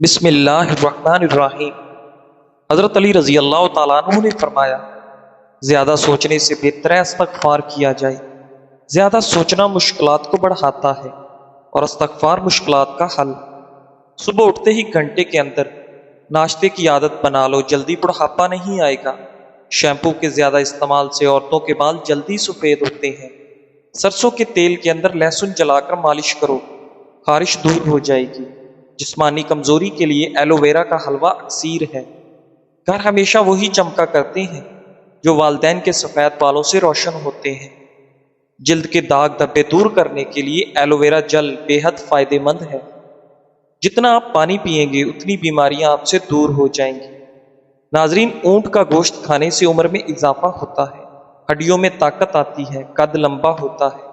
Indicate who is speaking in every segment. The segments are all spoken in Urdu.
Speaker 1: بسم اللہ الرحمن الرحیم۔ حضرت علی رضی اللہ تعالیٰ عنہ نے فرمایا، زیادہ سوچنے سے بہتر ہے استغفار کیا جائے۔ زیادہ سوچنا مشکلات کو بڑھاتا ہے اور استغفار مشکلات کا حل۔ صبح اٹھتے ہی گھنٹے کے اندر ناشتے کی عادت بنا لو، جلدی بڑھاپا نہیں آئے گا۔ شیمپو کے زیادہ استعمال سے عورتوں کے بال جلدی سفید ہوتے ہیں۔ سرسوں کے تیل کے اندر لہسن جلا کر مالش کرو، خارش دور ہو جائے گی۔ جسمانی کمزوری کے لیے ایلو ویرا کا حلوہ اکسیر ہے۔ گھر ہمیشہ وہی چمکا کرتے ہیں جو والدین کے سفید بالوں سے روشن ہوتے ہیں۔ جلد کے داغ دھبے دور کرنے کے لیے ایلو ویرا جل بے حد فائدہ مند ہے۔ جتنا آپ پانی پیئیں گے اتنی بیماریاں آپ سے دور ہو جائیں گی۔ ناظرین، اونٹ کا گوشت کھانے سے عمر میں اضافہ ہوتا ہے، ہڈیوں میں طاقت آتی ہے، قد لمبا ہوتا ہے۔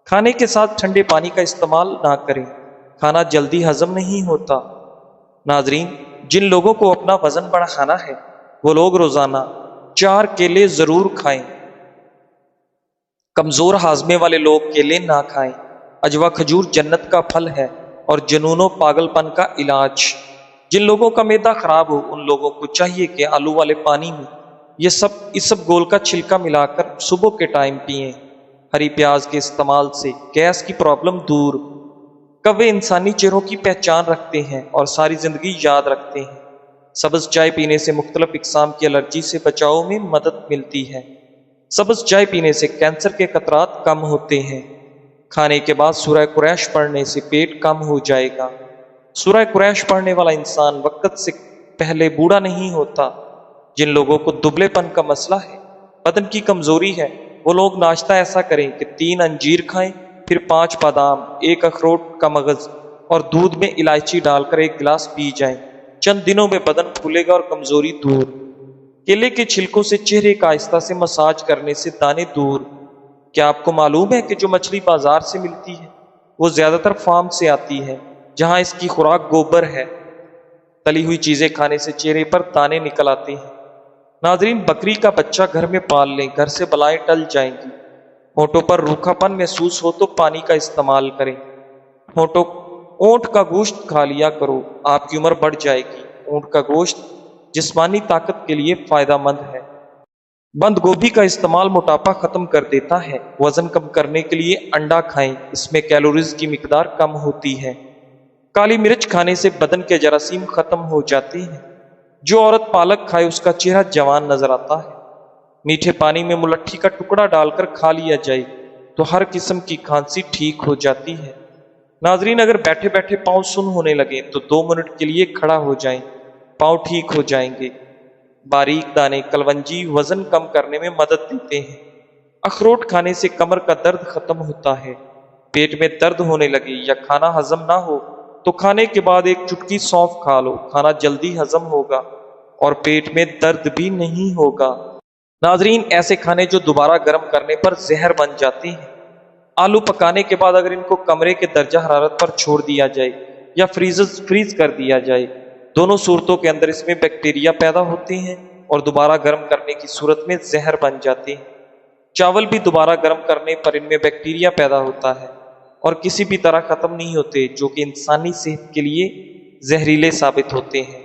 Speaker 1: کھانے کے ساتھ ٹھنڈے پانی کا استعمال نہ کریں، کھانا جلدی ہضم نہیں ہوتا۔ ناظرین، جن لوگوں کو اپنا وزن بڑھانا ہے وہ لوگ روزانہ 4 کیلے ضرور کھائیں۔ کمزور ہاضمے والے لوگ کیلے نہ کھائیں۔ اجوا کھجور جنت کا پھل ہے اور جنون و پاگل پن کا علاج۔ جن لوگوں کا معدہ خراب ہو ان لوگوں کو چاہیے کہ آلو والے پانی میں اس سب گول کا چھلکا ملا کر صبح کے ٹائم پئیں۔ ہری پیاز کے استعمال سے گیس کی پرابلم دور۔ کوے انسانی چہروں کی پہچان رکھتے ہیں اور ساری زندگی یاد رکھتے ہیں۔ سبز چائے پینے سے مختلف اقسام کی الرجی سے بچاؤ میں مدد ملتی ہے۔ سبز چائے پینے سے کینسر کے خطرات کم ہوتے ہیں۔ کھانے کے بعد سورہ قریش پڑھنے سے پیٹ کم ہو جائے گا۔ سورہ قریش پڑھنے والا انسان وقت سے پہلے بوڑھا نہیں ہوتا۔ جن لوگوں کو دبلے پن کا مسئلہ ہے، بدن کی کمزوری ہے، وہ لوگ ناشتہ ایسا کریں کہ 3 انجیر کھائیں، پھر 5 بادام، 1 اخروٹ کا مغز اور دودھ میں الائچی ڈال کر 1 گلاس پی جائیں۔ چند دنوں میں بدن پھولے گا اور کمزوری دور۔ کیلے کے چھلکوں سے چہرے کا آہستہ سے مساج کرنے سے دانے دور۔ کیا آپ کو معلوم ہے کہ جو مچھلی بازار سے ملتی ہے وہ زیادہ تر فارم سے آتی ہے جہاں اس کی خوراک گوبر ہے؟ تلی ہوئی چیزیں کھانے سے چہرے پر دانے نکل آتے ہیں۔ ناظرین، بکری کا بچہ گھر میں پال لیں، گھر سے بلائیں ٹل جائیں گی۔ ہونٹوں پر روکھا پن محسوس ہو تو پانی کا استعمال کریں۔ اونٹ کا گوشت کھا لیا کرو، آپ کی عمر بڑھ جائے گی۔ اونٹ کا گوشت جسمانی طاقت کے لیے فائدہ مند ہے۔ بند گوبھی کا استعمال موٹاپا ختم کر دیتا ہے۔ وزن کم کرنے کے لیے انڈا کھائیں، اس میں کیلوریز کی مقدار کم ہوتی ہے۔ کالی مرچ کھانے سے بدن کے جراثیم ختم ہو جاتے ہیں۔ جو عورت پالک کھائے اس کا چہرہ جوان نظر آتا ہے۔ میٹھے پانی میں ملٹھی کا ٹکڑا ڈال کر کھا لیا جائے تو ہر قسم کی کھانسی ٹھیک ہو جاتی ہے۔ ناظرین، اگر بیٹھے بیٹھے پاؤں سن ہونے لگے تو 2 منٹ کے لیے کھڑا ہو جائیں، پاؤں ٹھیک ہو جائیں گے۔ باریک دانے کلونجی وزن کم کرنے میں مدد دیتے ہیں۔ اخروٹ کھانے سے کمر کا درد ختم ہوتا ہے۔ پیٹ میں درد ہونے لگے یا کھانا ہضم نہ ہو تو کھانے کے بعد 1 چٹکی سونف کھا لو، کھانا جلدی ہضم ہوگا اور پیٹ میں درد بھی نہیں ہوگا۔ ناظرین، ایسے کھانے جو دوبارہ گرم کرنے پر زہر بن جاتے ہیں۔ آلو پکانے کے بعد اگر ان کو کمرے کے درجہ حرارت پر چھوڑ دیا جائے یا فریز کر دیا جائے، دونوں صورتوں کے اندر اس میں بیکٹیریا پیدا ہوتے ہیں اور دوبارہ گرم کرنے کی صورت میں زہر بن جاتے ہیں۔ چاول بھی دوبارہ گرم کرنے پر ان میں بیکٹیریا پیدا ہوتا ہے اور کسی بھی طرح ختم نہیں ہوتے، جو کہ انسانی صحت کے لیے زہریلے ثابت ہوتے ہیں۔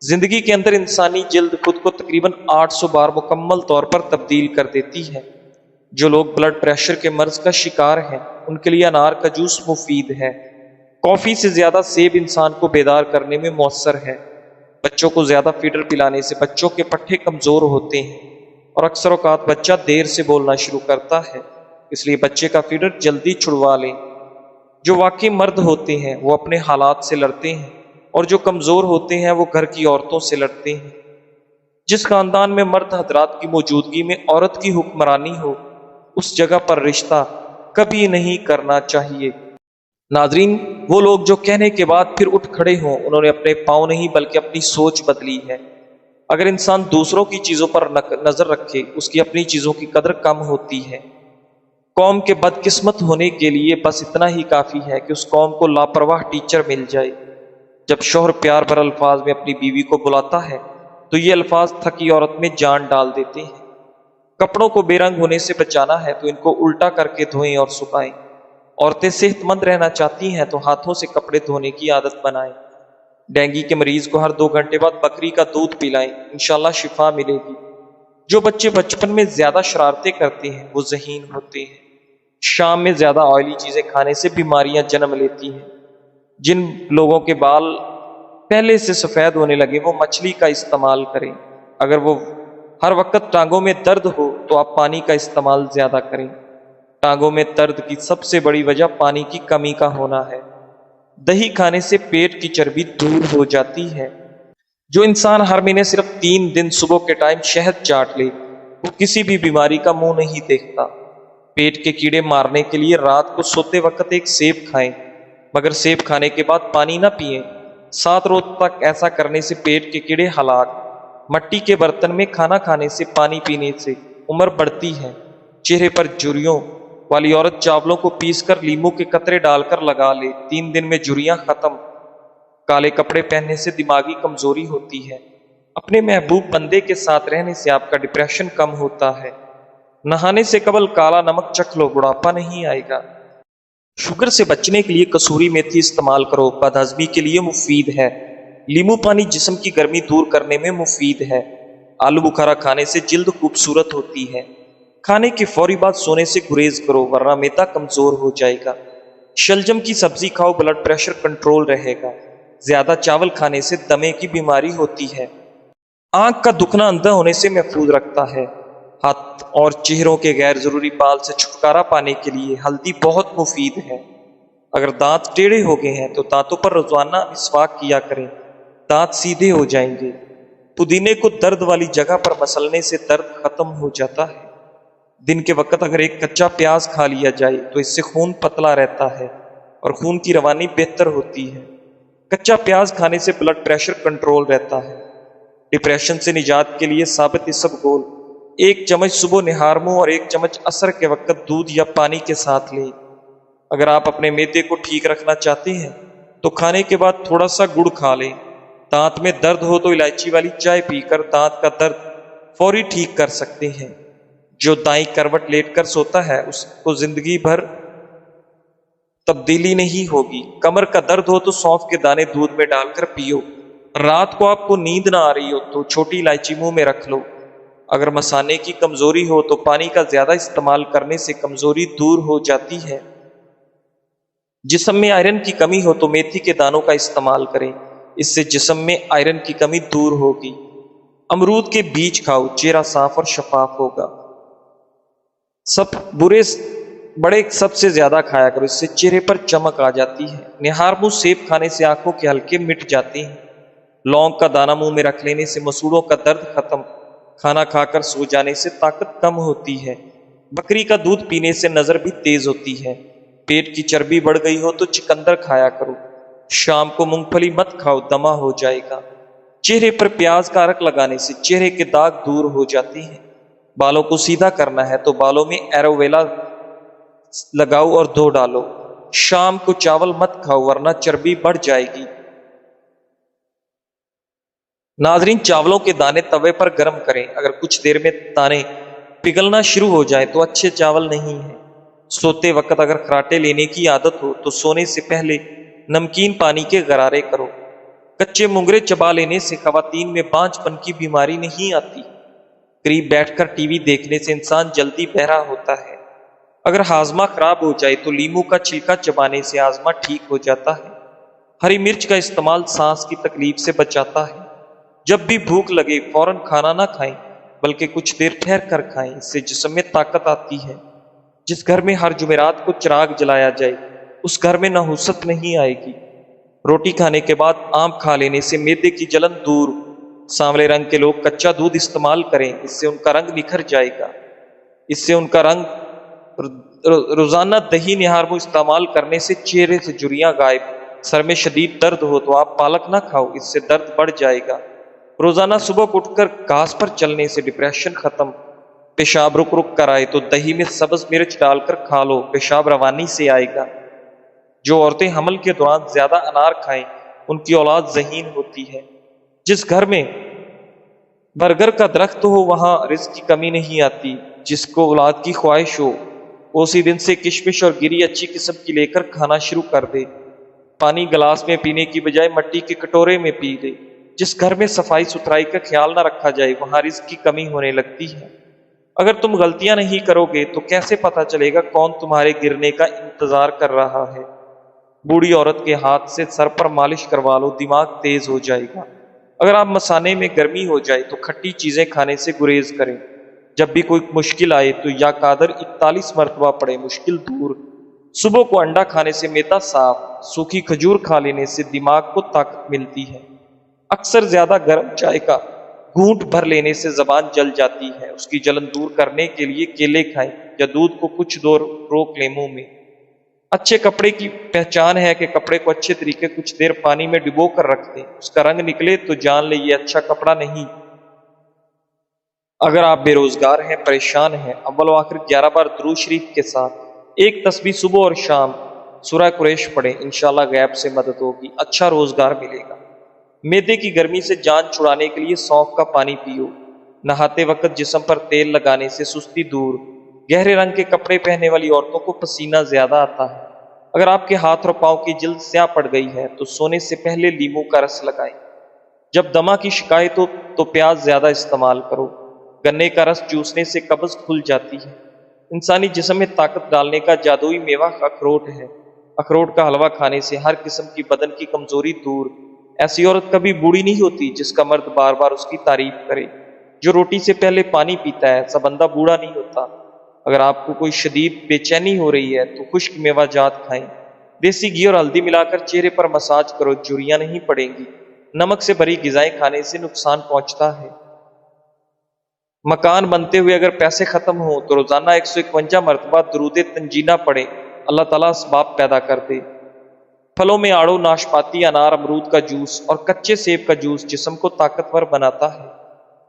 Speaker 1: زندگی کے اندر انسانی جلد خود کو تقریباً 800 بار مکمل طور پر تبدیل کر دیتی ہے۔ جو لوگ بلڈ پریشر کے مرض کا شکار ہیں ان کے لیے انار کا جوس مفید ہے۔ کافی سے زیادہ سیب انسان کو بیدار کرنے میں مؤثر ہے۔ بچوں کو زیادہ فیڈر پلانے سے بچوں کے پٹھے کمزور ہوتے ہیں اور اکثر اوقات بچہ دیر سے بولنا شروع کرتا ہے، اس لیے بچے کا فیڈر جلدی چھڑوا لیں۔ جو واقعی مرد ہوتے ہیں وہ اپنے حالات سے لڑتے ہیں اور جو کمزور ہوتے ہیں وہ گھر کی عورتوں سے لڑتے ہیں۔ جس خاندان میں مرد حضرات کی موجودگی میں عورت کی حکمرانی ہو اس جگہ پر رشتہ کبھی نہیں کرنا چاہیے۔ ناظرین، وہ لوگ جو کہنے کے بعد پھر اٹھ کھڑے ہوں انہوں نے اپنے پاؤں نہیں بلکہ اپنی سوچ بدلی ہے۔ اگر انسان دوسروں کی چیزوں پر نظر رکھے اس کی اپنی چیزوں کی قدر کم ہوتی ہے۔ قوم کے بدقسمت ہونے کے لیے بس اتنا ہی کافی ہے کہ اس قوم کو لاپرواہ ٹیچر مل جائے۔ جب شوہر پیار بھر الفاظ میں اپنی بیوی کو بلاتا ہے تو یہ الفاظ تھکی عورت میں جان ڈال دیتے ہیں۔ کپڑوں کو بے رنگ ہونے سے بچانا ہے تو ان کو الٹا کر کے دھوئیں اور سکھائیں۔ عورتیں صحت مند رہنا چاہتی ہیں تو ہاتھوں سے کپڑے دھونے کی عادت بنائیں۔ ڈینگی کے مریض کو ہر 2 گھنٹے بعد بکری کا دودھ پلائیں، انشاءاللہ شفا ملے گی۔ جو بچے بچپن میں زیادہ شرارتیں کرتے ہیں وہ ذہین ہوتے ہیں۔ شام میں زیادہ آئلی چیزیں کھانے سے بیماریاں جنم لیتی ہیں۔ جن لوگوں کے بال پہلے سے سفید ہونے لگے وہ مچھلی کا استعمال کریں۔ اگر وہ ہر وقت ٹانگوں میں درد ہو تو آپ پانی کا استعمال زیادہ کریں۔ ٹانگوں میں درد کی سب سے بڑی وجہ پانی کی کمی کا ہونا ہے۔ دہی کھانے سے پیٹ کی چربی دور ہو جاتی ہے۔ جو انسان ہر مہینے صرف 3 دن صبح کے ٹائم شہد چاٹ لے وہ کسی بھی بیماری کا منہ نہیں دیکھتا۔ پیٹ کے کیڑے مارنے کے لیے رات کو سوتے وقت ایک سیب کھائیں، مگر سیب کھانے کے بعد پانی نہ پئیں۔ 7 روز تک ایسا کرنے سے پیٹ کے کیڑے ہلاک۔ مٹی کے برتن میں کھانا کھانے سے، پانی پینے سے عمر بڑھتی ہے۔ چہرے پر جھریوں والی عورت چاولوں کو پیس کر لیموں کے قطرے ڈال کر لگا لے، 3 دن میں جھریاں ختم۔ کالے کپڑے پہننے سے دماغی کمزوری ہوتی ہے۔ اپنے محبوب بندے کے ساتھ رہنے سے آپ کا ڈپریشن کم ہوتا ہے۔ نہانے سے قبل کالا نمک چکھ لو، بڑھاپا نہیں آئے گا۔ شوگر سے بچنے کے لیے کسوری میتھی استعمال کرو، بد ہضمی کے لیے مفید ہے۔ لیمو پانی جسم کی گرمی دور کرنے میں مفید ہے۔ آلو بخارا کھانے سے جلد خوبصورت ہوتی ہے۔ کھانے کے فوری بعد سونے سے گریز کرو ورنہ معدہ کمزور ہو جائے گا۔ شلجم کی سبزی کھاؤ، بلڈ پریشر کنٹرول رہے گا۔ زیادہ چاول کھانے سے دمے کی بیماری ہوتی ہے۔ آنکھ کا دکھنا اندھا ہونے سے محفوظ رکھتا ہے۔ ہاتھ اور چہروں کے غیر ضروری بال سے چھٹکارا پانے کے لیے ہلدی بہت مفید ہے۔ اگر دانت ٹیڑھے ہو گئے ہیں تو دانتوں پر روزانہ مسواک کیا کریں، دانت سیدھے ہو جائیں گے۔ پودینے کو درد والی جگہ پر مسلنے سے درد ختم ہو جاتا ہے۔ دن کے وقت اگر ایک کچا پیاز کھا لیا جائے تو اس سے خون پتلا رہتا ہے اور خون کی روانی بہتر ہوتی ہے۔ کچا پیاز کھانے سے بلڈ پریشر کنٹرول رہتا ہے۔ ڈپریشن سے نجات کے لیے ثابت اسبگول 1 چمچ صبح نہار منہ اور 1 چمچ عصر کے وقت دودھ یا پانی کے ساتھ لیں۔ اگر آپ اپنے معدے کو ٹھیک رکھنا چاہتے ہیں تو کھانے کے بعد تھوڑا سا گڑ کھا لیں۔ دانت میں درد ہو تو الائچی والی چائے پی کر دانت کا درد فوری ٹھیک کر سکتے ہیں۔ جو دائیں کروٹ لیٹ کر سوتا ہے اس کو زندگی بھر تبدیلی نہیں ہوگی۔ کمر کا درد ہو تو سونف کے دانے دودھ میں ڈال کر پیو۔ رات کو آپ کو نیند نہ آ رہی ہو تو چھوٹی الائچی منہ میں رکھ لو۔ اگر مثانے کی کمزوری ہو تو پانی کا زیادہ استعمال کرنے سے کمزوری دور ہو جاتی ہے۔ جسم میں آئرن کی کمی ہو تو میتھی کے دانوں کا استعمال کریں، اس سے جسم میں آئرن کی کمی دور ہوگی۔ امرود کے بیج کھاؤ، چہرہ صاف اور شفاف ہوگا۔ بڑے سب سے زیادہ کھایا کرو، اس سے چہرے پر چمک آ جاتی ہے۔ نہار منہ سیب کھانے سے آنکھوں کے حلقے مٹ جاتے ہیں۔ لونگ کا دانہ منہ میں رکھ لینے سے مسوڑوں کا درد ختم۔ کھانا کھا کر سو جانے سے طاقت کم ہوتی ہے۔ بکری کا دودھ پینے سے نظر بھی تیز ہوتی ہے۔ پیٹ کی چربی بڑھ گئی ہو تو چکندر کھایا کرو۔ شام کو مونگ پھلی مت کھاؤ، دمہ ہو جائے گا۔ چہرے پر پیاز کا عرق لگانے سے چہرے کے داغ دور ہو جاتے ہیں۔ بالوں کو سیدھا کرنا ہے تو بالوں میں ایروویلا لگاؤ اور دھو ڈالو۔ شام کو چاول مت کھاؤ ورنہ چربی بڑھ جائے گی۔ ناظرین، چاولوں کے دانے توے پر گرم کریں، اگر کچھ دیر میں دانے پگھلنا شروع ہو جائیں تو اچھے چاول نہیں ہیں۔ سوتے وقت اگر خراٹے لینے کی عادت ہو تو سونے سے پہلے نمکین پانی کے غرارے کرو۔ کچے مونگرے چبا لینے سے خواتین میں بانجھ پن کی بیماری نہیں آتی۔ قریب بیٹھ کر ٹی وی دیکھنے سے انسان جلدی بہرا ہوتا ہے۔ اگر ہاضمہ خراب ہو جائے تو لیمو کا چھلکا چبانے سے ہاضمہ ٹھیک ہو جاتا ہے۔ ہری مرچ کا استعمال سانس کی تکلیف سے بچاتا ہے۔ جب بھی بھوک لگے فوراً کھانا نہ کھائیں بلکہ کچھ دیر ٹھہر کر کھائیں، اس سے جسم میں طاقت آتی ہے۔ جس گھر میں ہر جمعرات کو چراغ جلایا جائے اس گھر میں نحوست نہیں آئے گی۔ روٹی کھانے کے بعد آم کھا لینے سے معدے کی جلن دور۔ سانولے رنگ کے لوگ کچا دودھ استعمال کریں، اس سے ان کا رنگ نکھر جائے گا۔ روزانہ دہی نہار منہ استعمال کرنے سے چہرے سے جھریاں غائب۔ سر میں شدید درد ہو تو آپ پالک نہ کھاؤ، اس سے درد بڑھ جائے گا۔ روزانہ صبح کو اٹھ کر گھاس پر چلنے سے ڈپریشن ختم۔ پیشاب رک رک کر آئے تو دہی میں سبز مرچ ڈال کر کھا لو، پیشاب روانی سے آئے گا۔ جو عورتیں حمل کے دوران زیادہ انار کھائیں ان کی اولاد ذہین ہوتی ہے۔ جس گھر میں برگر کا درخت ہو وہاں رزق کی کمی نہیں آتی۔ جس کو اولاد کی خواہش ہو وہ اسی دن سے کشمش اور گری اچھی قسم کی لے کر کھانا شروع کر دے۔ پانی گلاس میں پینے کی بجائے مٹی کے کٹورے میں پی لے۔ جس گھر میں صفائی ستھرائی کا خیال نہ رکھا جائے وہاں رزق کی کمی ہونے لگتی ہے۔ اگر تم غلطیاں نہیں کرو گے تو کیسے پتا چلے گا کون تمہارے گرنے کا انتظار کر رہا ہے؟ بوڑھی عورت کے ہاتھ سے سر پر مالش کروا لو، دماغ تیز ہو جائے گا۔ اگر آپ مسانے میں گرمی ہو جائے تو کھٹی چیزیں کھانے سے گریز کریں۔ جب بھی کوئی مشکل آئے تو یا قادر 41 مرتبہ پڑھے، مشکل دور۔ صبح کو انڈا کھانے سے معدہ صاف، سوکھی کھجور کھا لینے سے دماغ کو طاقت ملتی ہے۔ اکثر زیادہ گرم چائے کا گھونٹ بھر لینے سے زبان جل جاتی ہے، اس کی جلن دور کرنے کے لیے کیلے کھائیں یا دودھ کو کچھ دور روک لیں منہ میں۔ اچھے کپڑے کی پہچان ہے کہ کپڑے کو اچھے طریقے کچھ دیر پانی میں ڈبو کر رکھ دیں، اس کا رنگ نکلے تو جان لیں یہ اچھا کپڑا نہیں۔ اگر آپ بے روزگار ہیں، پریشان ہیں، اول و آخر 11 بار درود شریف کے ساتھ ایک تسبیح صبح اور شام سورہ قریش پڑھیں، انشاءاللہ غیب سے مدد ہوگی، اچھا روزگار ملے گا۔ معدے کی گرمی سے جان چھڑانے کے لیے سونف کا پانی پیو۔ نہاتے وقت جسم پر تیل لگانے سے سستی دور۔ گہرے رنگ کے کپڑے پہننے والی عورتوں کو پسینہ زیادہ آتا ہے۔ اگر آپ کے ہاتھ اور پاؤں کی جلد سیاہ پڑ گئی ہے تو سونے سے پہلے لیموں کا رس لگائیں۔ جب دمہ کی شکایت ہو تو پیاز زیادہ استعمال کرو۔ گنے کا رس چوسنے سے قبض کھل جاتی ہے۔ انسانی جسم میں طاقت ڈالنے کا جادوئی میوہ اخروٹ ہے۔ اخروٹ کا حلوہ کھانے سے ہر قسم کی بدن کی کمزوری دور۔ ایسی عورت کبھی بوڑھی نہیں ہوتی جس کا مرد بار بار اس کی تعریف کرے۔ جو روٹی سے پہلے پانی پیتا ہے ایسا بندہ بوڑھا نہیں ہوتا۔ اگر آپ کو کوئی شدید بے چینی ہو رہی ہے تو خشک میوہ جات کھائیں۔ دیسی گھی اور ہلدی ملا کر چہرے پر مساج کرو، جھریاں نہیں پڑیں گی۔ نمک سے بھری غذائیں کھانے سے نقصان پہنچتا ہے۔ مکان بنتے ہوئے اگر پیسے ختم ہوں تو روزانہ 151 مرتبہ درود تنجینہ پڑھیں، اللہ تعالیٰ اسباب پیدا کر دے۔ پھلوں میں آڑو، ناشپاتی، انار، امرود کا جوس اور کچے سیب کا جوس جسم کو طاقتور بناتا ہے۔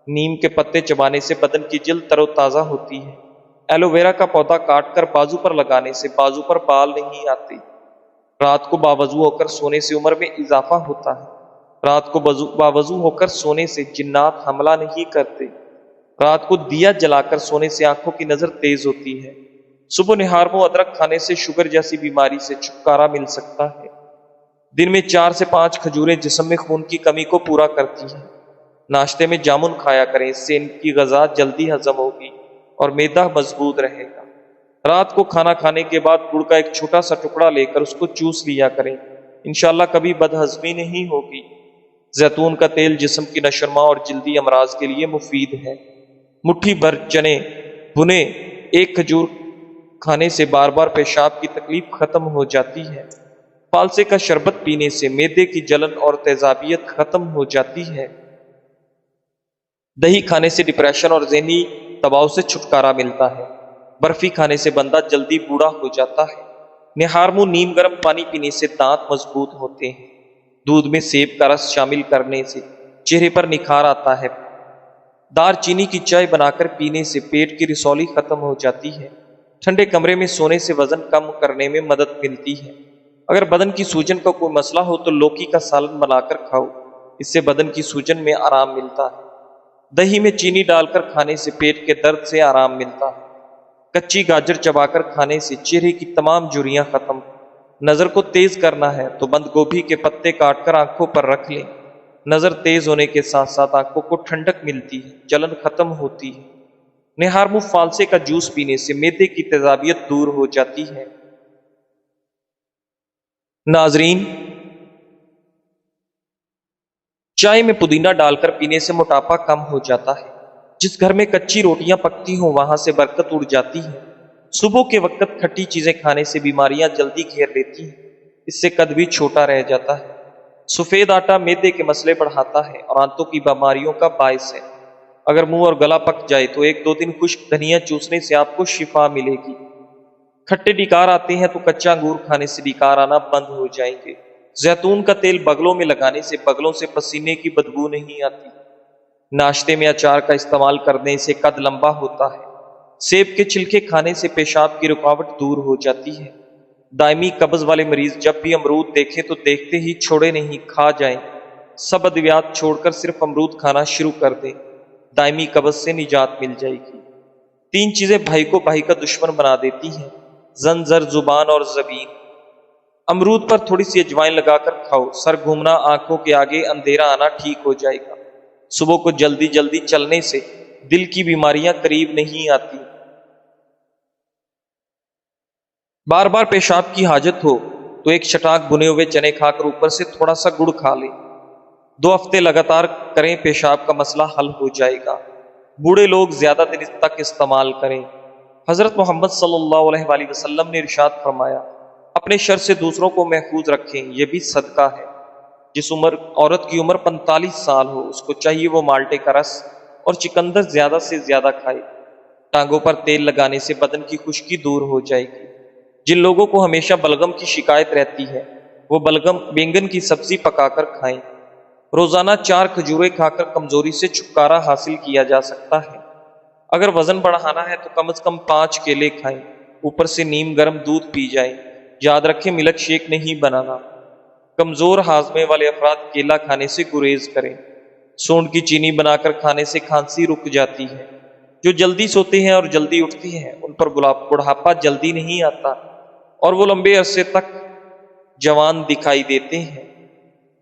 Speaker 1: نیم کے پتے چبانے سے بدن کی جلد تر و تازہ ہوتی ہے۔ ایلو ویرا کا پودا کاٹ کر بازو پر لگانے سے بازو پر بال نہیں آتے۔ رات کو باوضو ہو کر سونے سے عمر میں اضافہ ہوتا ہے۔ رات کو باوضو ہو کر سونے سے جنات حملہ نہیں کرتے۔ رات کو دیا جلا کر سونے سے آنکھوں کی نظر تیز ہوتی ہے۔ صبح نہار و ادرک کھانے سے شوگر جیسی بیماری سے چھٹکارا مل سکتا ہے۔ دن میں 4 سے 5 کھجوریں جسم میں خون کی کمی کو پورا کرتی ہیں۔ ناشتے میں جامن کھایا کریں، اس سے ان کی غذا جلدی ہضم ہوگی اور معدہ مضبوط رہے گا۔ رات کو کھانا کھانے کے بعد گڑ کا ایک چھوٹا سا ٹکڑا لے کر اس کو چوس لیا کریں، انشاءاللہ کبھی بدہضمی نہیں ہوگی۔ زیتون کا تیل جسم کی نشرما اور جلدی امراض کے لیے مفید ہے۔ مٹھی بھر چنے بھنے ایک کھجور کھانے سے بار بار پیشاب کی تکلیف ختم ہو جاتی ہے۔ فالسے کا شربت پینے سے معدے کی جلن اور تیزابیت ختم ہو جاتی ہے۔ دہی کھانے سے ڈپریشن اور ذہنی دباؤ سے چھٹکارا ملتا ہے۔ برفی کھانے سے بندہ جلدی بوڑھا ہو جاتا ہے۔ نہار منہ نیم گرم پانی پینے سے دانت مضبوط ہوتے ہیں۔ دودھ میں سیب کا رس شامل کرنے سے چہرے پر نکھار آتا ہے۔ دار چینی کی چائے بنا کر پینے سے پیٹ کی رسولی ختم ہو جاتی ہے۔ ٹھنڈے کمرے میں سونے سے وزن کم کرنے میں مدد ملتی ہے۔ اگر بدن کی سوجن کا کوئی مسئلہ ہو تو لوکی کا سالن بنا کر کھاؤ، اس سے بدن کی سوجن میں آرام ملتا ہے۔ دہی میں چینی ڈال کر کھانے سے پیٹ کے درد سے آرام ملتا ہے۔ کچی گاجر چبا کر کھانے سے چہرے کی تمام جھریاں ختم۔ نظر کو تیز کرنا ہے تو بند گوبھی کے پتے کاٹ کر آنکھوں پر رکھ لیں۔ نظر تیز ہونے کے ساتھ ساتھ آنکھوں کو ٹھنڈک ملتی ہے، جلن ختم ہوتی ہے۔ نہار منہ فالسے کا جوس پینے سے معدے کی تیزابیت دور ہو جاتی ہے۔ ناظرین، چائے میں پودینہ ڈال کر پینے سے موٹاپا کم ہو جاتا ہے۔ جس گھر میں کچی روٹیاں پکتی ہوں وہاں سے برکت اڑ جاتی ہے۔ صبح کے وقت کھٹی چیزیں کھانے سے بیماریاں جلدی گھیر لیتی ہیں، اس سے قد بھی چھوٹا رہ جاتا ہے۔ سفید آٹا معدے کے مسئلے بڑھاتا ہے اور آنتوں کی بیماریوں کا باعث ہے۔ اگر منہ اور گلا پک جائے تو 1-2 دن خشک دھنیا چوسنے سے آپ کو شفا ملے گی۔ کھٹے ڈکار آتے ہیں تو کچا انگور کھانے سے ڈکار آنا بند ہو جائیں گے۔ زیتون کا تیل بغلوں میں لگانے سے بغلوں سے پسینے کی بدبو نہیں آتی۔ ناشتے میں اچار کا استعمال کرنے سے قد لمبا ہوتا ہے۔ سیب کے چھلکے کھانے سے پیشاب کی رکاوٹ دور ہو جاتی ہے۔ دائمی قبض والے مریض جب بھی امرود دیکھیں تو دیکھتے ہی چھوڑے نہیں، کھا جائیں۔ سب ادویات چھوڑ کر صرف امرود کھانا شروع کر دیں، دائمی قبض سے نجات مل جائے گی۔ 3 چیزیں بھائی کو بھائی کا دشمن بنا دیتی ہیں: زن، زر، زبان اور زبین۔ امرود پر تھوڑی سی اجوائن لگا کر کھاؤ، سر گھومنا، آنکھوں کے آگے اندھیرا آنا ٹھیک ہو جائے گا۔ صبح کو جلدی جلدی چلنے سے دل کی بیماریاں قریب نہیں آتی۔ بار بار پیشاب کی حاجت ہو تو ایک چٹاک بنے ہوئے چنے کھا کر اوپر سے تھوڑا سا گڑ کھا لیں۔ 2 ہفتے لگاتار کریں، پیشاب کا مسئلہ حل ہو جائے گا۔ بوڑھے لوگ زیادہ دن تک استعمال کریں۔ حضرت محمد صلی اللہ علیہ وآلہ وسلم نے ارشاد فرمایا، اپنے شر سے دوسروں کو محفوظ رکھیں، یہ بھی صدقہ ہے۔ جس عورت کی عمر 45 سال ہو، اس کو چاہیے وہ مالٹے کا رس اور چکندر زیادہ سے زیادہ کھائے۔ ٹانگوں پر تیل لگانے سے بدن کی خشکی دور ہو جائے گی۔ جن لوگوں کو ہمیشہ بلغم کی شکایت رہتی ہے، وہ بینگن کی سبزی پکا کر کھائیں۔ روزانہ 4 کھجوریں کھا کر کمزوری سے چھٹکارا حاصل کیا جا سکتا ہے۔ اگر وزن بڑھانا ہے تو کم از کم 5 کیلے کھائیں، اوپر سے نیم گرم دودھ پی جائیں۔ یاد رکھیں، ملک شیک نہیں بنانا۔ کمزور ہاضمے والے افراد کیلا کھانے سے گریز کریں۔ سونڈ کی چینی بنا کر کھانے سے کھانسی رک جاتی ہے۔ جو جلدی سوتے ہیں اور جلدی اٹھتے ہیں، ان پر بڑھاپا جلدی نہیں آتا اور وہ لمبے عرصے تک جوان دکھائی دیتے ہیں۔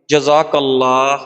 Speaker 1: جزاک اللہ۔